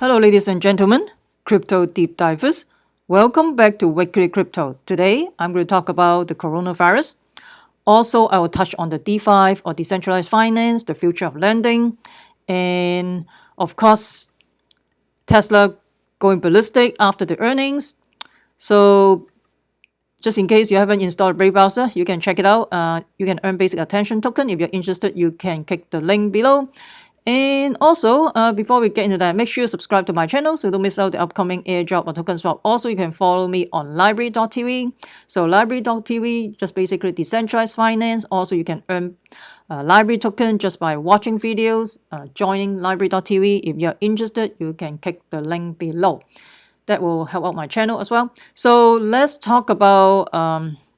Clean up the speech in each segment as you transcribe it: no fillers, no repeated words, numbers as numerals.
Hello, ladies and gentlemen, crypto deep divers. Welcome back to Weekly Crypto. Today, I'm going to talk about the coronavirus. Also, I will touch on the DeFi or decentralized finance, the future of lending, and of course, Tesla going ballistic after the earnings. So, just in case you haven't installed Brave browser, you can check it out. You can earn basic attention token. If you're interested, you can click the link below. And also, before we get into that, make sure you subscribe to my channel so you don't miss out the upcoming airdrop or token swap. Also, you can follow me on library.tv. So library.tv, just basically decentralized finance. Also, you can earn library token just by watching videos, joining library.tv. If you're interested, you can click the link below. That will help out my channel as well. So let's talk about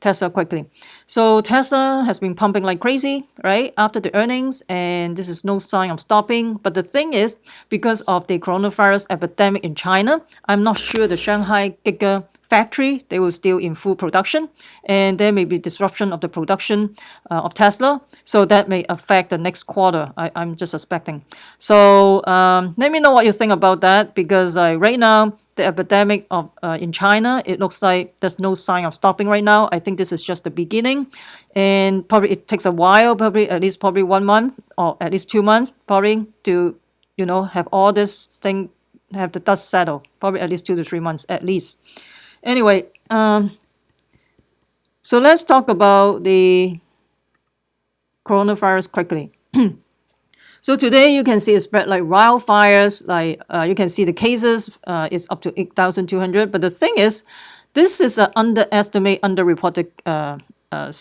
Tesla quickly. So Tesla has been pumping like crazy, right, after the earnings, and this is no sign of stopping. But the thing is, because of the coronavirus epidemic in China, I'm not sure the Shanghai Gigafactory, they will still in full production, and there may be disruption of the production of Tesla. So that may affect the next quarter, I'm just suspecting. So let me know what you think about that, because right now, the epidemic of in China, it looks like there's no sign of stopping right now. I think this is just the beginning, and probably it takes a while, probably at least 1 month or at least 2 months, probably to have all this thing, have the dust settle. Probably at least 2 to 3 months at least. Anyway, so let's talk about the coronavirus quickly. So today you can see it spread like wildfires. Like you can see the cases is up to 8,200. But the thing is, this is an underreported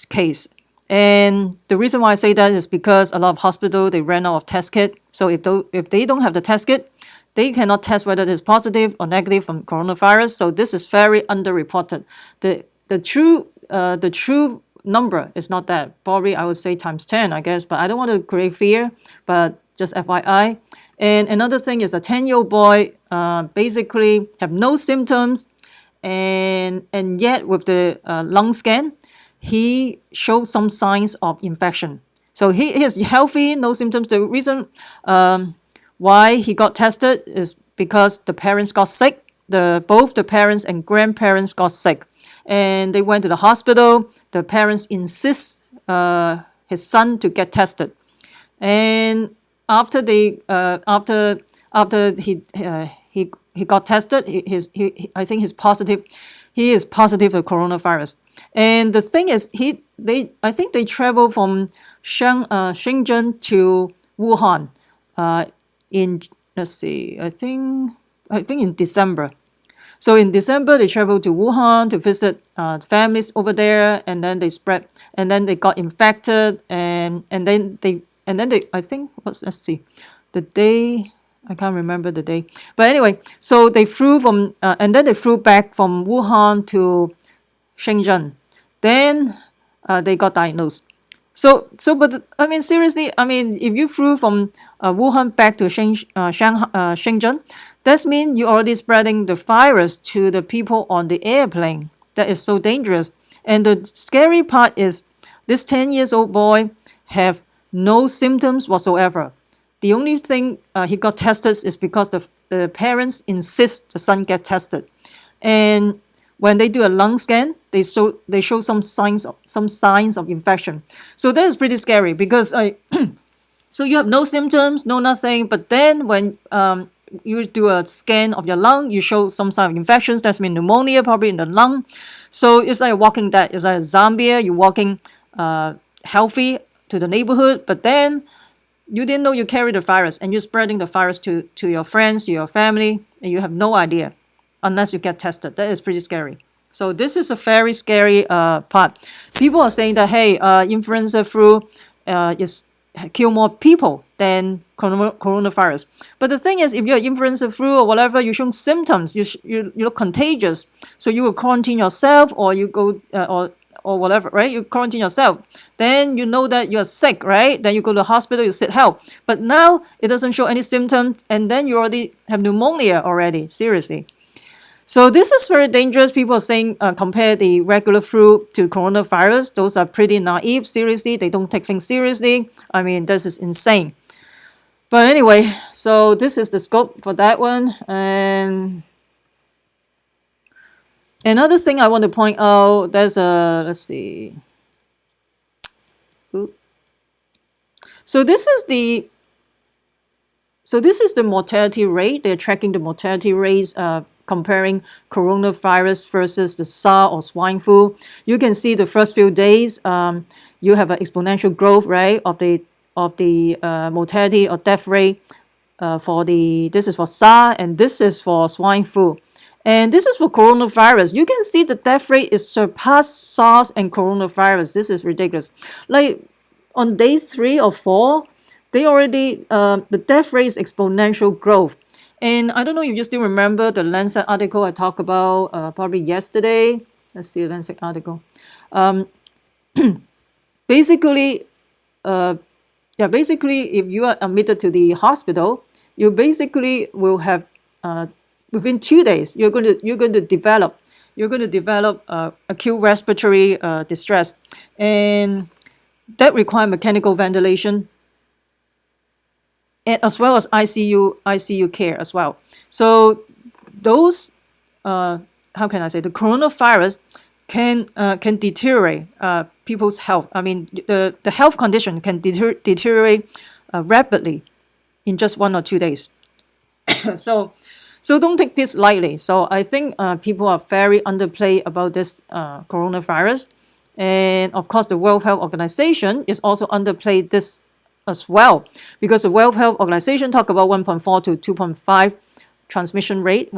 case. And the reason why I say that is because a lot of hospitals, they ran out of test kit. So if they don't have the test kit, they cannot test whether it is positive or negative from coronavirus. So this is very underreported. The true number is not that. Probably I would say times 10, I guess, but I don't want to create fear, but just FYI. And another thing is a 10-year-old boy basically have no symptoms, and yet with the lung scan, he showed some signs of infection. So he is healthy, no symptoms. The reason why he got tested is because the parents got sick. Both the parents and grandparents got sick, and they went to the hospital. The parents insist his son to get tested, and after he got tested, I think he's positive. He is positive for coronavirus. And the thing is, I think they travel from Shenzhen to Wuhan in, let's see, I think in December. So in December, they traveled to Wuhan to visit families over there, and then they spread, and then they got infected, and then they I think let's see, the day, I can't remember the day, but anyway, so they flew from and then they flew back from Wuhan to Shenzhen, then they got diagnosed. But I mean, seriously, I mean, if you flew from Wuhan back to Shenzhen, that means you're already spreading the virus to the people on the airplane. That is so dangerous. And the scary part is this 10-year-old boy have no symptoms whatsoever. The only thing he got tested is because the parents insist the son get tested. And when they do a lung scan, they show some signs of infection. So that is pretty scary, because so you have no symptoms, no nothing, but then when you do a scan of your lung, you show some sign of infections. That's mean pneumonia probably in the lung. So it's like walking dead. It's like a zombie. You're walking healthy to the neighborhood, but then you didn't know you carry the virus, and you're spreading the virus to your friends, to your family, and you have no idea unless you get tested. That is pretty scary. So this is a very scary part. People are saying that, hey, influenza flu is kill more people than coronavirus. But the thing is, if you're influenza flu or whatever, you show symptoms, you look contagious, so you will quarantine yourself, or you go or whatever, right? You quarantine yourself. Then you know that you're sick, right? Then you go to the hospital, you seek help. But now it doesn't show any symptoms, and then you already have pneumonia already, seriously. So this is very dangerous. People are saying compare the regular flu to coronavirus. Those are pretty naive, seriously. They don't take things seriously. I mean, this is insane. But anyway, so this is the scope for that one. And another thing I want to point out, there's a, let's see. So this is the mortality rate. They're tracking the mortality rates, comparing coronavirus versus the SARS or swine flu. You can see the first few days, you have an exponential growth, right, of the mortality or death rate. This is for SARS and this is for swine flu. And this is for coronavirus. You can see the death rate is surpassed SARS and coronavirus. This is ridiculous. Like on day 3 or 4, they already, the death rate is exponential growth. And I don't know if you still remember the Lancet article I talked about probably yesterday. Let's see the Lancet article. Basically, if you are admitted to the hospital, you basically will have within 2 days you're going to develop acute respiratory distress, and that require mechanical ventilation, and as well as ICU care as well. So those how can I say, the coronavirus can deteriorate people's health. I mean, the health condition can deteriorate rapidly in just 1 or 2 days. So don't take this lightly. So I think people are very underplayed about this coronavirus. And of course, the World Health Organization is also underplayed this as well, because the World Health Organization talk about 1.4 to 2.5 transmission rate.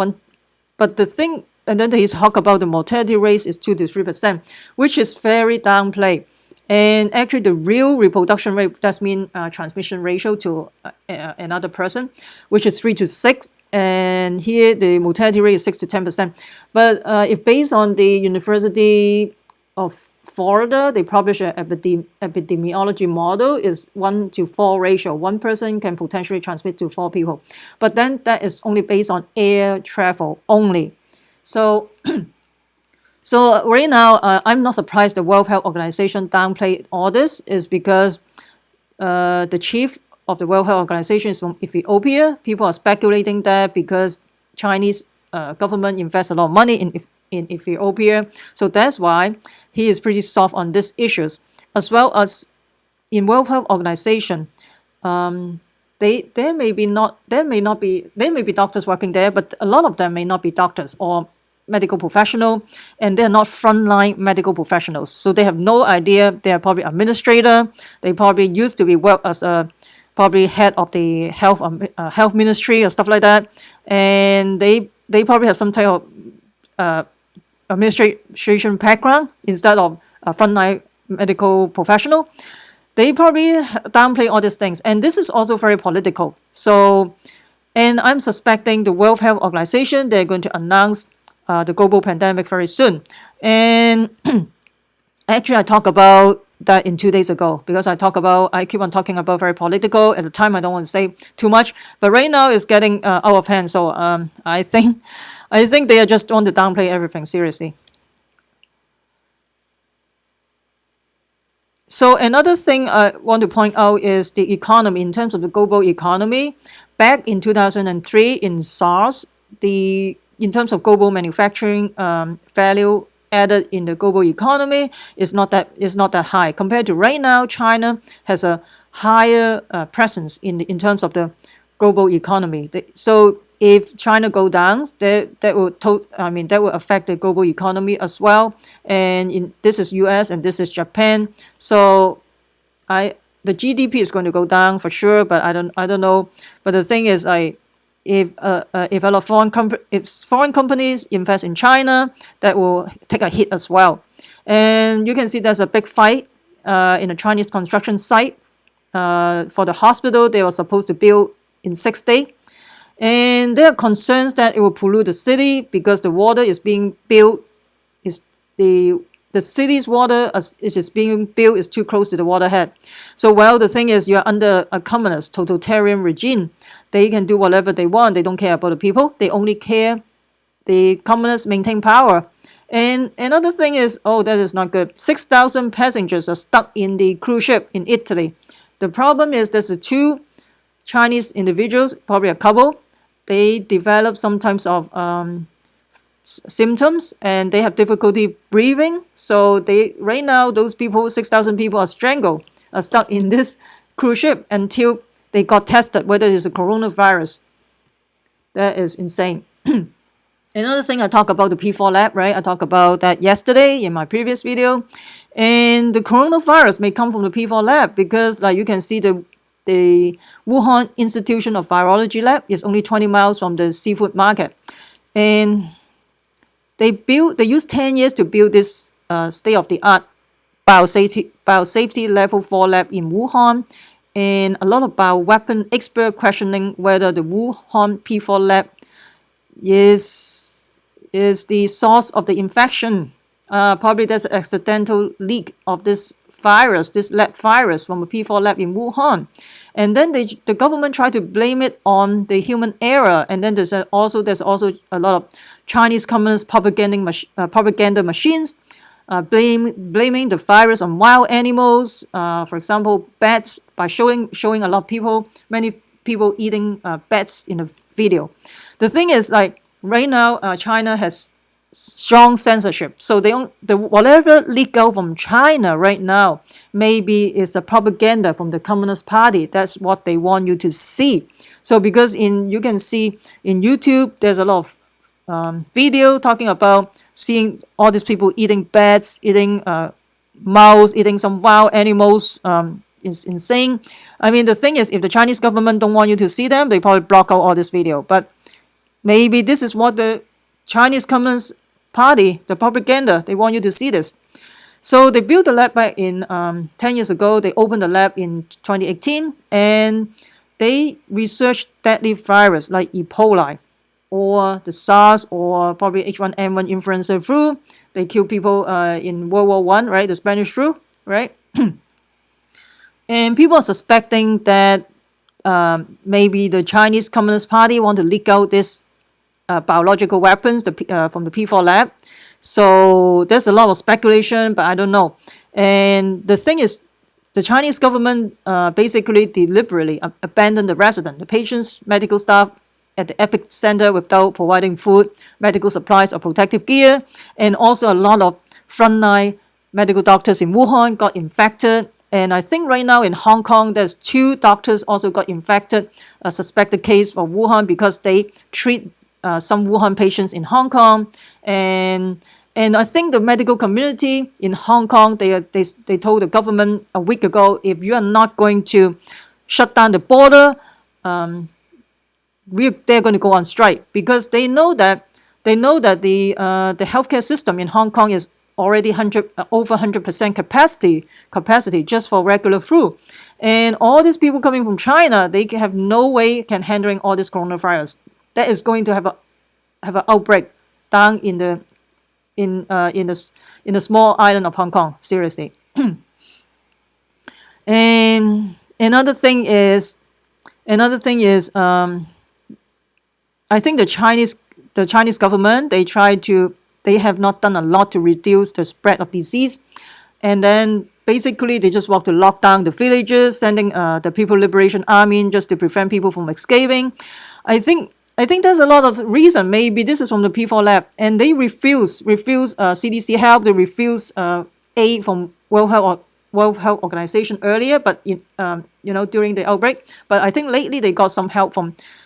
But the thing, and then they talk about the mortality rate is 2 to 3%, which is very downplayed. And actually, the real reproduction rate, that means transmission ratio to another person, which is 3 to 6. And here the mortality rate is 6 to 10%. But if based on the University of Florida, they publish an epidemiology model is 1 to 4 ratio. One person can potentially transmit to 4 people. But then that is only based on air travel only. So right now, I'm not surprised the World Health Organization downplayed all this, is because the chief of the World Health Organization is from Ethiopia. People are speculating that because Chinese government invests a lot of money in Ethiopia, so that's why he is pretty soft on these issues. As well as in World Health Organization, there may be doctors working there, but a lot of them may not be doctors or medical professional, and they're not frontline medical professionals, so they have no idea. They are probably administrator. They probably used to be work as a probably head of the health ministry or stuff like that, and they probably have some type of administration background instead of a frontline medical professional. They probably downplay all these things, and this is also very political. So, and I'm suspecting the World Health Organization, they're going to announce the global pandemic very soon. And actually, I talked about that in 2 days ago, because I keep on talking about very political. At the time, I don't want to say too much, but right now it's getting out of hand. So I think they are just want to downplay everything seriously. So another thing I want to point out is the economy. In terms of the global economy, back in 2003 in SARS, in terms of global manufacturing value added in the global economy is not that high compared to right now. China has a higher presence in terms of the global economy. So if China go down, that will affect the global economy as well. And this is US and this is Japan. So the GDP is going to go down for sure, but I don't know. But the thing is, if a lot of foreign companies invest in China, that will take a hit as well. And you can see there's a big fight in a Chinese construction site for the hospital they were supposed to build in 6 days. And there are concerns that it will pollute the city because the water is being built, the city's water as it is being built is too close to the waterhead. So the thing is, you're under a communist totalitarian regime. They can do whatever they want. They don't care about the people. They only care the communists maintain power. And another thing is, that is not good. 6,000 passengers are stuck in the cruise ship in Italy. The problem is there's two Chinese individuals, probably a couple, they develop some types of symptoms and they have difficulty breathing. So right now those people, 6,000 people, are strangled, are stuck in this cruise ship until they got tested whether it's a coronavirus. That is insane. Another thing, I talked about the P4 lab, right? I talked about that yesterday in my previous video. And the coronavirus may come from the P4 lab because, like, you can see the Wuhan Institution of Virology lab is only 20 miles from the seafood market. And they used 10 years to build this state-of-the-art biosafety level 4 lab in Wuhan. And a lot of bioweapon experts questioning whether the Wuhan P4 lab is the source of the infection. Probably there's an accidental leak of this virus, this lab virus from a P4 lab in Wuhan. And then the government tried to blame it on the human error. And then there's also a lot of Chinese Communist propaganda machines blaming the virus on wild animals. For example, bats, by showing a lot of many people eating bats in the video. The thing is, like, right now, China has strong censorship. So whatever leak out from China right now maybe is a propaganda from the Communist Party. That's what they want you to see. So because you can see in YouTube, there's a lot of video talking about seeing all these people eating bats, eating mouse, eating some wild animals. Is insane. I mean, the thing is, if the Chinese government don't want you to see them, they probably block out all this video. But maybe this is what the Chinese Communist Party, the propaganda, they want you to see this. So they built the lab back in 10 years ago. They opened the lab in 2018, and they researched deadly virus like E. coli or the SARS or probably H1N1 influenza flu. They killed people in World War I, right? The Spanish flu, right? And people are suspecting that maybe the Chinese Communist Party want to leak out this biological weapons from the P4 lab. So there's a lot of speculation, but I don't know. And the thing is, the Chinese government basically deliberately abandoned the resident, the patients, medical staff at the epicenter without providing food, medical supplies, or protective gear. And also a lot of frontline medical doctors in Wuhan got infected. And I think right now in Hong Kong, there's 2 doctors also got infected, a suspected case for Wuhan because they treat some Wuhan patients in Hong Kong. And I think the medical community in Hong Kong, they told the government a week ago, if you are not going to shut down the border, they're going to go on strike because they know that the healthcare system in Hong Kong is already over 100% capacity just for regular flu. And all these people coming from China, they have no way can handling all this coronavirus. That is going to have an outbreak down in the small island of Hong Kong. Seriously. And another thing is, I think the Chinese government, they have not done a lot to reduce the spread of disease. And then basically they just want to lock down the villages, sending the People Liberation Army just to prevent people from escaping. I think there's a lot of reason. Maybe this is from the P4 lab, and they refuse CDC help. They refuse aid from World Health Organization earlier, but during the outbreak. But I think lately they got some help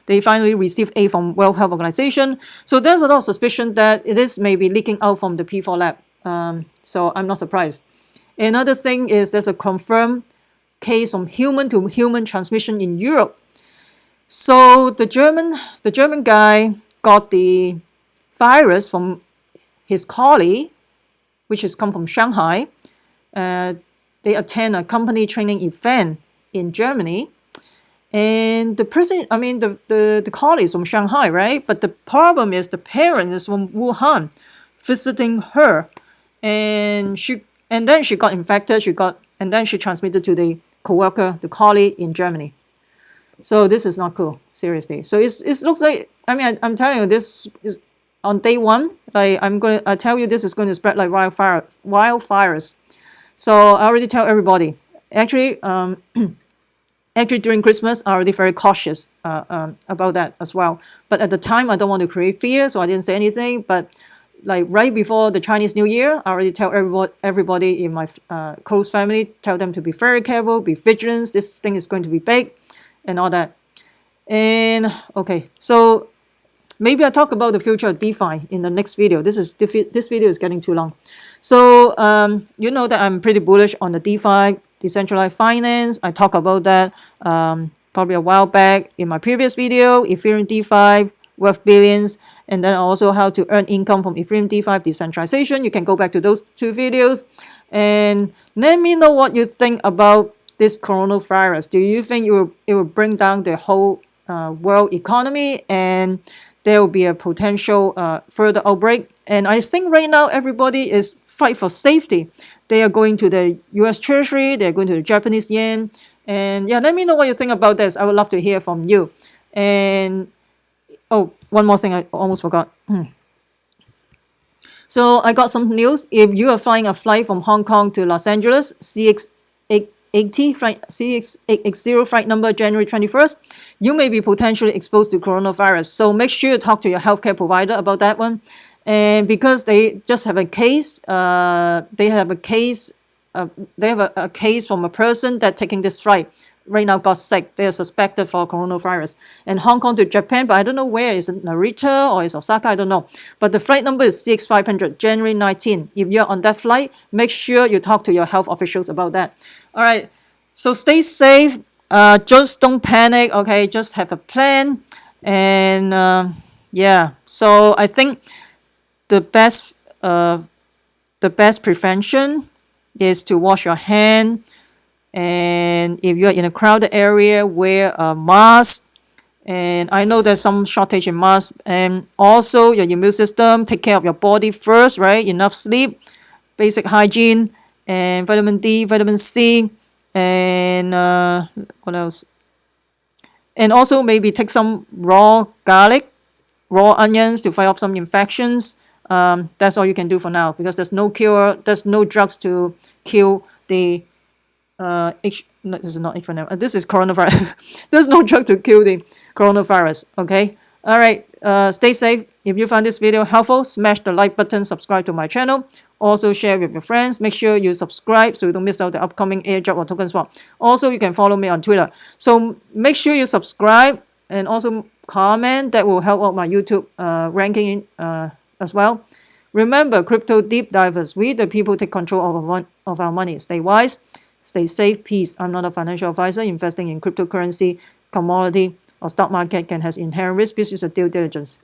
they finally received aid from World Health Organization. So there's a lot of suspicion that this may be leaking out from the P4 lab. So I'm not surprised. Another thing is there's a confirmed case from human to human transmission in Europe. So the German guy got the virus from his colleague, which has come from Shanghai. They attend a company training event in Germany. And the person, I mean, the colleague is from Shanghai, right? But the problem is the parent is from Wuhan visiting her. And then she got infected. And then she transmitted to the coworker, the colleague in Germany. So this is not cool, seriously. So it looks like, I mean, I'm telling you, this is on day one. Like I tell you, this is going to spread like wildfires. So I already tell everybody. Actually, Actually, during Christmas, I already very cautious about that as well. But at the time, I don't want to create fear, so I didn't say anything. But like right before the Chinese New Year, I already tell everybody in my close family, tell them to be very careful, be vigilant. This thing is going to be big, and all that. And okay, so maybe I talk about the future of DeFi in the next video. This video is getting too long. So you know that I'm pretty bullish on the DeFi, decentralized finance. I talked about that probably a while back in my previous video, Ethereum DeFi, worth billions, and then also how to earn income from Ethereum DeFi decentralization. You can go back to those two videos and let me know what you think about this coronavirus. Do you think it will bring down the whole world economy and there will be a potential further outbreak? And I think right now everybody is fight for safety. They are going to the US Treasury, they're going to the Japanese yen. And yeah, let me know what you think about this. I would love to hear from you. And oh, one more thing I almost forgot. So I got some news. If you are flying a flight from Hong Kong to Los Angeles, CX-880 flight, CX-880 flight number January 21st, you may be potentially exposed to coronavirus. So make sure you talk to your healthcare provider about that one. And because they just have a case, they have a case from a person that taking this flight right now got sick. They are suspected for coronavirus. And Hong Kong to Japan, but I don't know where. Is it Narita or is Osaka? I don't know. But the flight number is CX-500, January 19. If you're on that flight, make sure you talk to your health officials about that. All right. So stay safe. Just don't panic. Okay. Just have a plan. And yeah. So I think the best prevention is to wash your hand. And if you're in a crowded area, wear a mask. And I know there's some shortage in masks. And also your immune system, take care of your body first, right? Enough sleep, basic hygiene, and vitamin D, vitamin C, and what else? And also maybe take some raw garlic, raw onions to fight off some infections. That's all you can do for now because there's no cure, there's no drugs to kill the no, this is not H1N1. This is coronavirus. There's no drug to kill the coronavirus. Okay. All right. Stay safe. If you found this video helpful, smash the like button. Subscribe to my channel. Also share with your friends. Make sure you subscribe so you don't miss out the upcoming airdrop or token swap. Also, you can follow me on Twitter. So make sure you subscribe and also comment. That will help out my YouTube ranking as well. Remember, crypto deep divers. We the people take control of our money. Stay wise. Stay safe, peace. I'm not a financial advisor. Investing in cryptocurrency, commodity, or stock market can have inherent risk. Please use a due diligence.